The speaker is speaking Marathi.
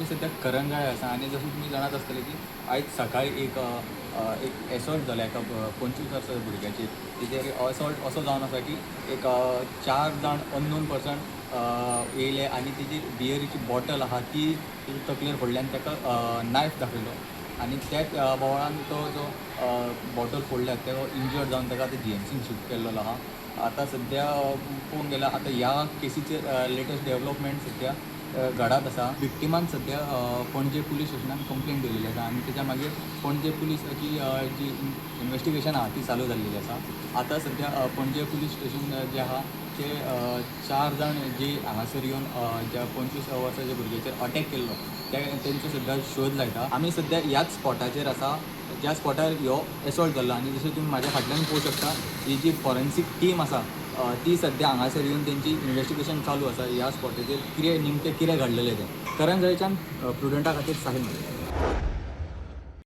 आमी सद्या करंजाळे आसा आनी जसं तुमी जाणात आसतले की आयज सकाळी एक एसॉल्ट जाला एका 25 वर्साच्या भुरग्याचेर. तेजेर असॉल्ट असो जावन आसा की एक 4 जाण अननोन पर्सन येयले आनी तेजी बियरीची बॉटल आहा ती तकलेर फोडल्यान ताका नायफ दाखयलो आनी त्याच बोवाळान तो जो बॉटल फोडल्या तो इंजर्ड जावन ताका आतां GMCन शिफ्ट केल्लो आहा. आतां सद्या पळोवंक गेल्यार आतां ह्या केसीचेर लेटस्ट डेवलपमेंट सद्या घडात आसा. विक्टिमान सद्या पणजे पुलीस स्टेशनान कंप्लेंट दिल्ली आसा आनी तेच्या मागीर पणजे पुलिसाची जी इन्वेस्टिगेशन आहा ती चालू जाल्लेली आसा. आतां सद्या पणजे पुलीस स्टेशन जें आहा ते 4 जाण जी हांगासर येवन ज्या 25 वर्साच्या भुरग्याचेर अटॅक केल्लो तेंचो सद्या शोध लायता. आमी सद्या ह्याच स्पॉटाचेर आसा ज्या स्पॉटार ह्यो एसॉल्ट जाल्लो आनी जशें तुमी म्हाज्या फाटल्यान पळोवंक शकता ही जी फॉरेन्सीक टीम आसा ती सद्या हांगासर येवन तेंची इन्वेस्टिगेशन चालू आसा ह्या स्पॉटाचेर नेमकें कितें घडलेलें तें. करंजळेच्यान प्रुडंटा खातीर साहिल.